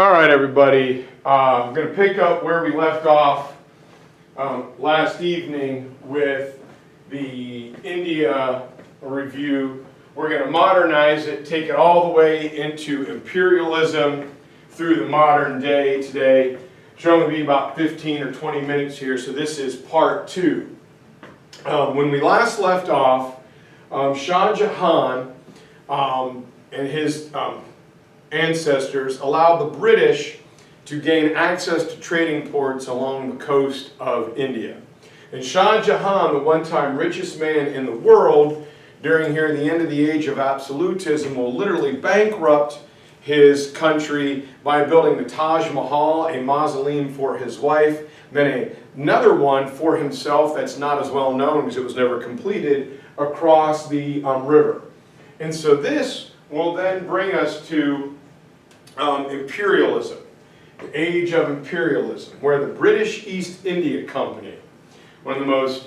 All right, everybody. I'm going to pick up where we left off last evening with the India review. We're going to modernize it, take it all the way into imperialism through the modern day today. Should only be about 15 or 20 minutes here, so this is part two. When we last left off, Shah Jahan and his ancestors allowed the British to gain access to trading ports along the coast of India. And Shah Jahan, the one-time richest man in the world, during here the end of the age of absolutism, will literally bankrupt his country by building the Taj Mahal, a mausoleum for his wife, then another one for himself that's not as well known because it was never completed, across the river. And so this will then bring us to imperialism, the age of imperialism, where the British East India Company, one of the most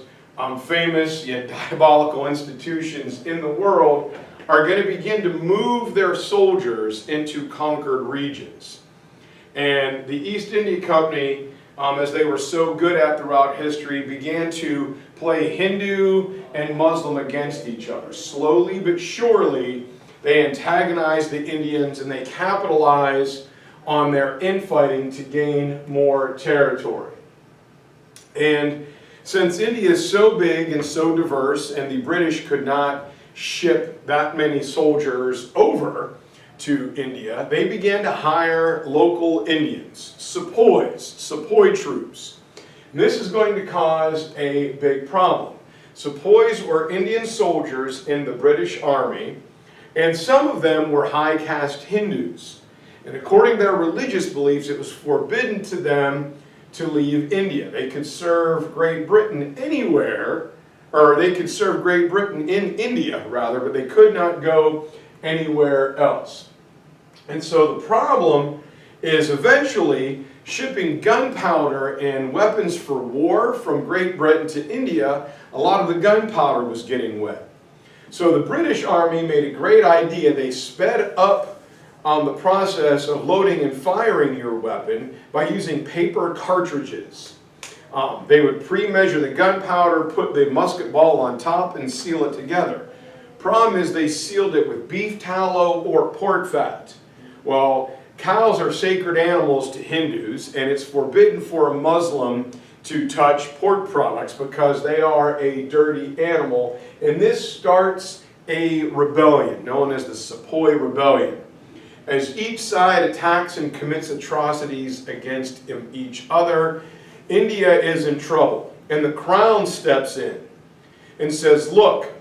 famous yet diabolical institutions in the world, are going to begin to move their soldiers into conquered regions. And the East India Company, as they were so good at throughout history, began to play Hindu and Muslim against each other. Slowly but surely, they antagonized the Indians and they capitalized on their infighting to gain more territory. And since India is so big and so diverse, and the British could not ship that many soldiers over to India, they began to hire local Indians, Sepoy troops. And this is going to cause a big problem. Sepoys were Indian soldiers in the British Army, and some of them were high caste Hindus. And according to their religious beliefs, it was forbidden to them to leave India. They could serve Great Britain anywhere, or they could serve Great Britain in India, rather, but they could not go anywhere else. And so the problem is eventually shipping gunpowder and weapons for war from Great Britain to India. A lot of the gunpowder was getting wet. So the British Army made a great idea. They sped up the process of loading and firing your weapon by using paper cartridges. They would pre-measure the gunpowder, put the musket ball on top, and seal it together. Problem is they sealed it with beef tallow or pork fat. Well, cows are sacred animals to Hindus, and it's forbidden for a Muslim to touch pork products because they are a dirty animal. And this starts a rebellion known as the Sepoy Rebellion. As each side attacks and commits atrocities against each other, India is in trouble. And the crown steps in and says, look,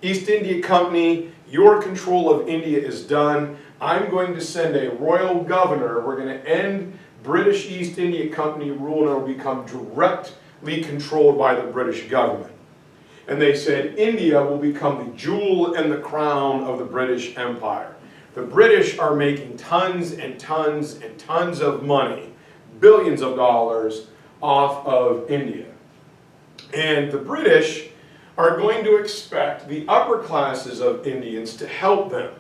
East India Company, your control of India is done. I'm going to send a royal governor. We're going to end British East India Company rule, and it will become directly controlled by the British government. And they said India will become the jewel and the crown of the British Empire. The British are making tons and tons and tons of money, billions of dollars, off of India. And the British are going to expect the upper classes of Indians to help them.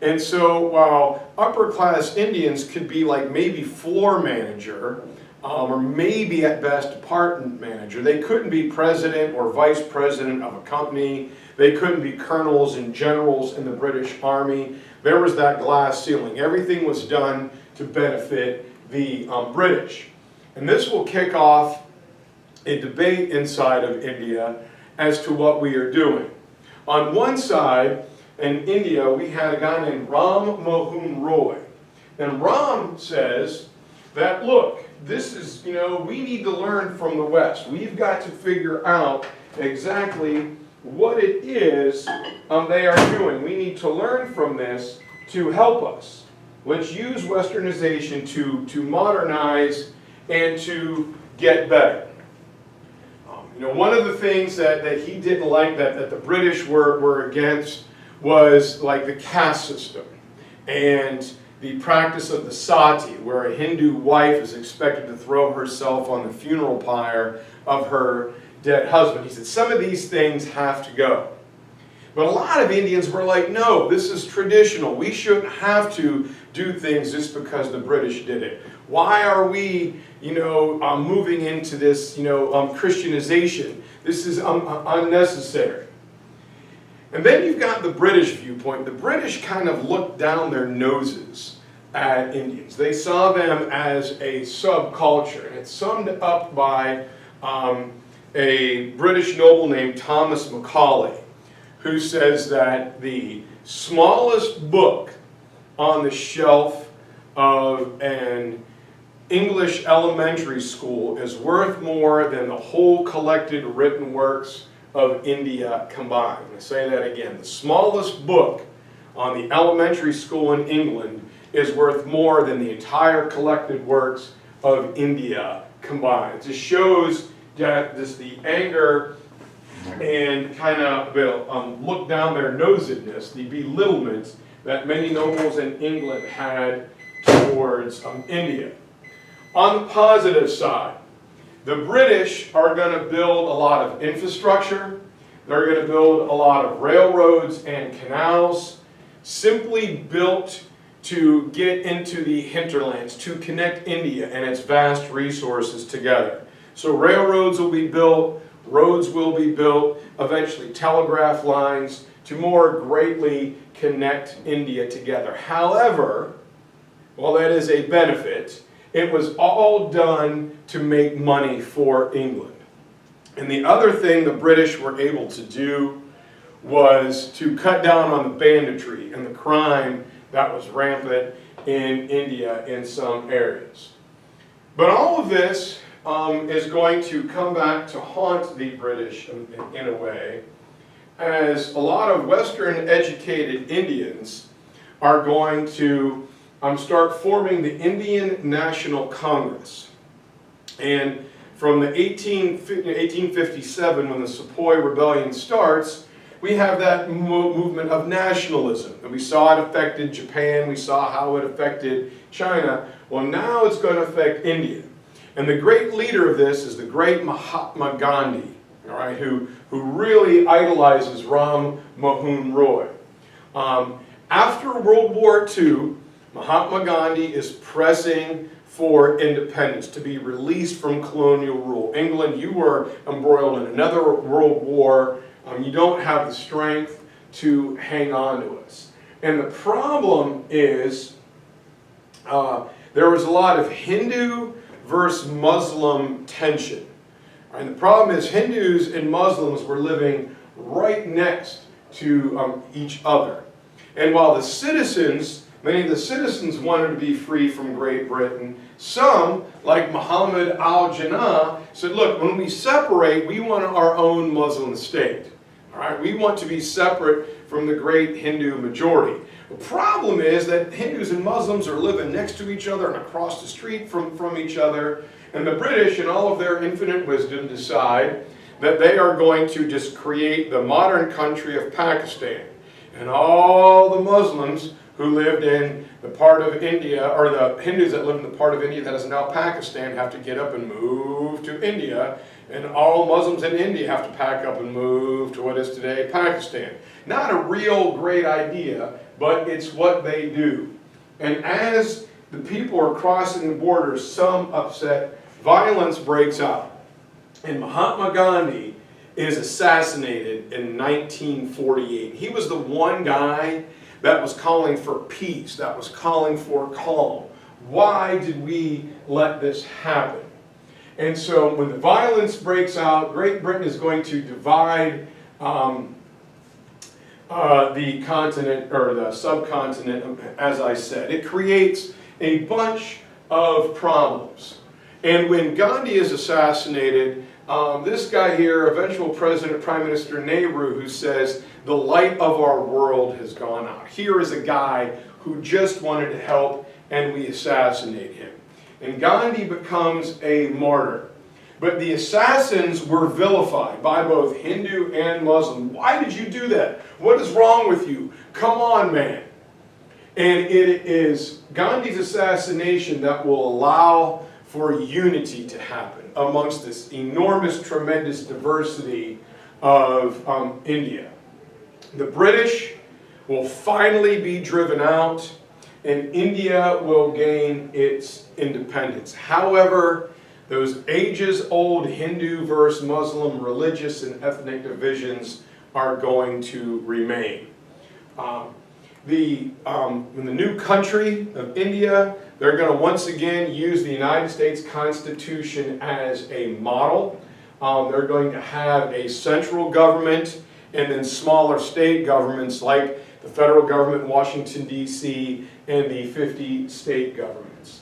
And so while upper class Indians could be like maybe floor manager, or maybe at best department manager, they couldn't be president or vice president of a company. They couldn't be colonels and generals in the British Army. There was that glass ceiling. Everything was done to benefit the British. And this will kick off a debate inside of India as to what we are doing. On one side, in India, we had a guy named Ram Mohan Roy. And Ram says that, look, this is, we need to learn from the West. We've got to figure out exactly what it is they are doing. We need to learn from this to help us. Let's use Westernization to modernize and to get better. One of the things that he didn't like, that the British were against, was like the caste system and the practice of the sati, where a Hindu wife is expected to throw herself on the funeral pyre of her dead husband. He said some of these things have to go. But a lot of Indians were like, no, this is traditional. We shouldn't have to do things just because the British did it. Why are we, moving into this, Christianization? This is unnecessary. And then you've got the British viewpoint. The British kind of looked down their noses at Indians. They saw them as a subculture, and it's summed up by a British noble named Thomas Macaulay, who says that the smallest book on the shelf of an English elementary school is worth more than the whole collected written works of India combined. I'm going to say that again. The smallest book on the elementary school in England is worth more than the entire collected works of India combined. It just shows that the anger and kind of look down their nosedness, the belittlement that many nobles in England had towards India. On the positive side, the British are going to build a lot of infrastructure. They're going to build a lot of railroads and canals, simply built to get into the hinterlands, to connect India and its vast resources together. So railroads will be built, roads will be built, eventually telegraph lines to more greatly connect India together. However, while that is a benefit, it was all done to make money for England. And the other thing the British were able to do was to cut down on the banditry and the crime that was rampant in India in some areas. But all of this is going to come back to haunt the British in a way, as a lot of Western educated Indians are going to start forming the Indian National Congress. And from the 1857, when the Sepoy Rebellion starts, we have that movement of nationalism. And we saw it affected Japan, we saw how it affected China. Well, now it's going to affect India. And the great leader of this is the great Mahatma Gandhi, all right, who really idolizes Ram Mohan Roy. After World War II, Mahatma Gandhi is pressing for independence, to be released from colonial rule. England, you were embroiled in another world war. You don't have the strength to hang on to us. And the problem is there was a lot of Hindu versus Muslim tension. And the problem is Hindus and Muslims were living right next to each other. And while the citizens, many of the citizens wanted to be free from Great Britain, some, like Muhammad Al Jinnah, said, look, when we separate, we want our own Muslim state. All right? We want to be separate from the great Hindu majority. The problem is that Hindus and Muslims are living next to each other and across the street from each other, and the British, in all of their infinite wisdom, decide that they are going to just create the modern country of Pakistan. And all the Muslims who lived in the part of India, or the Hindus that live in the part of India that is now Pakistan, have to get up and move to India, and all Muslims in India have to pack up and move to what is today Pakistan. Not a real great idea, but it's what they do. And as the people are crossing the border, some upset, violence breaks out. And Mahatma Gandhi is assassinated in 1948. He was the one guy that was calling for peace, that was calling for calm. Why did we let this happen? And so when the violence breaks out, Great Britain is going to divide the continent, or the subcontinent, as I said. It creates a bunch of problems. And when Gandhi is assassinated, this guy here, eventual President, Prime Minister Nehru, who says, the light of our world has gone out. Here is a guy who just wanted to help, and we assassinate him. And Gandhi becomes a martyr. But the assassins were vilified by both Hindu and Muslim. Why did you do that? What is wrong with you? Come on, man. And it is Gandhi's assassination that will allow for unity to happen amongst this enormous, tremendous diversity of India. The British will finally be driven out, and India will gain its independence. However, those ages-old Hindu versus Muslim religious and ethnic divisions are going to remain. In the new country of India, they're going to once again use the United States Constitution as a model. They're going to have a central government and then smaller state governments like the federal government in Washington, D.C., and the 50 state governments.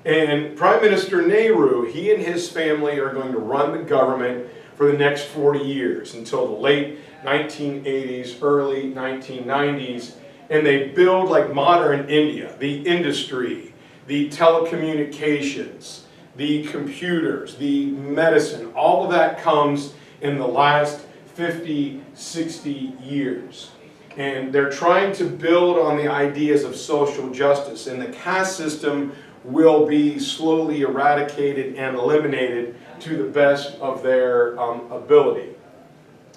And Prime Minister Nehru, he and his family are going to run the government for the next 40 years until the late 1980s, early 1990s, and they build like modern India, the industry, the telecommunications, the computers, the medicine, all of that comes in the last 50, 60 years. And they're trying to build on the ideas of social justice, and the caste system will be slowly eradicated and eliminated to the best of their ability.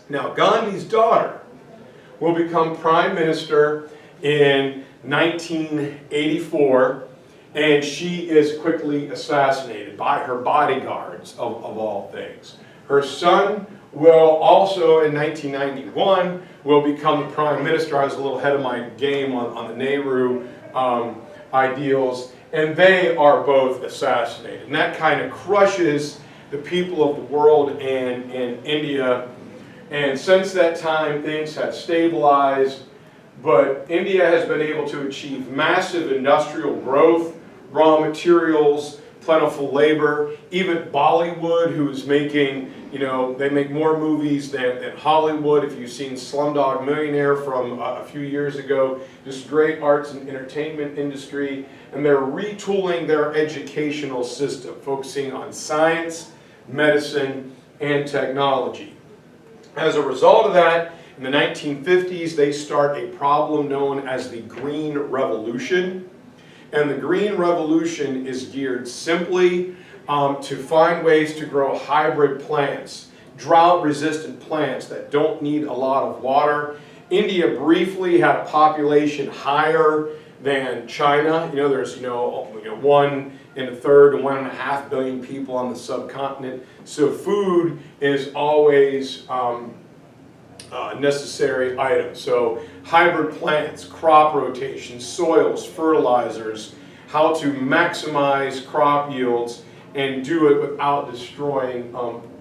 Now, Gandhi's daughter will become prime minister in 1984, and she is quickly assassinated by her bodyguards, of all things. Her son will also, in 1991, will become the prime minister. I was a little ahead of my game on the Nehru ideals, and they are both assassinated. And that kind of crushes the people of the world and India. And since that time, things have stabilized, but India has been able to achieve massive industrial growth, raw materials, plentiful labor. Even Bollywood, who is making, they make more movies than Hollywood. If you've seen Slumdog Millionaire from a few years ago, just great arts and entertainment industry. And they're retooling their educational system, focusing on science, medicine, and technology. As a result of that, in the 1950s, they start a problem known as the Green Revolution. And the Green Revolution is geared simply to find ways to grow hybrid plants, drought-resistant plants that don't need a lot of water. India briefly had a population higher than China. There's 1 1/3 to 1.5 billion people on the subcontinent. So food is always a necessary item. So hybrid plants, crop rotation, soils, fertilizers, how to maximize crop yields and do it without destroying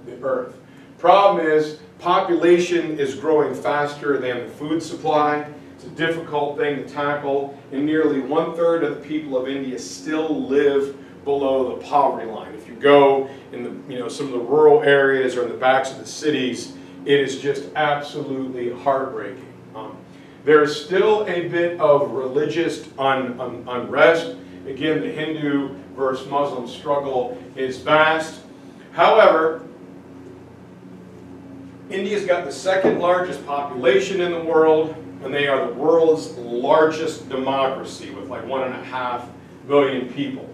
the earth. Problem is, population is growing faster than the food supply. It's a difficult thing to tackle, and nearly 1/3 of the people of India still live below the poverty line. If you go in some of the rural areas or in the backs of the cities, it is just absolutely heartbreaking. There's still a bit of religious unrest. Again, the Hindu versus Muslim struggle is vast. However, India's got the second largest population in the world, and they are the world's largest democracy with like 1.5 billion people.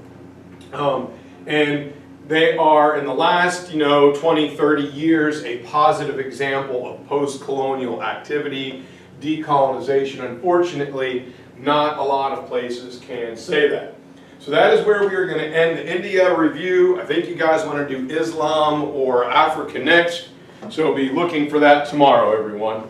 And they are, in the last 20, 30 years, a positive example of post-colonial activity, decolonization. Unfortunately, not a lot of places can say that. So that is where we are going to end the India review. I think you guys want to do Islam or Africa next, so be looking for that tomorrow, everyone.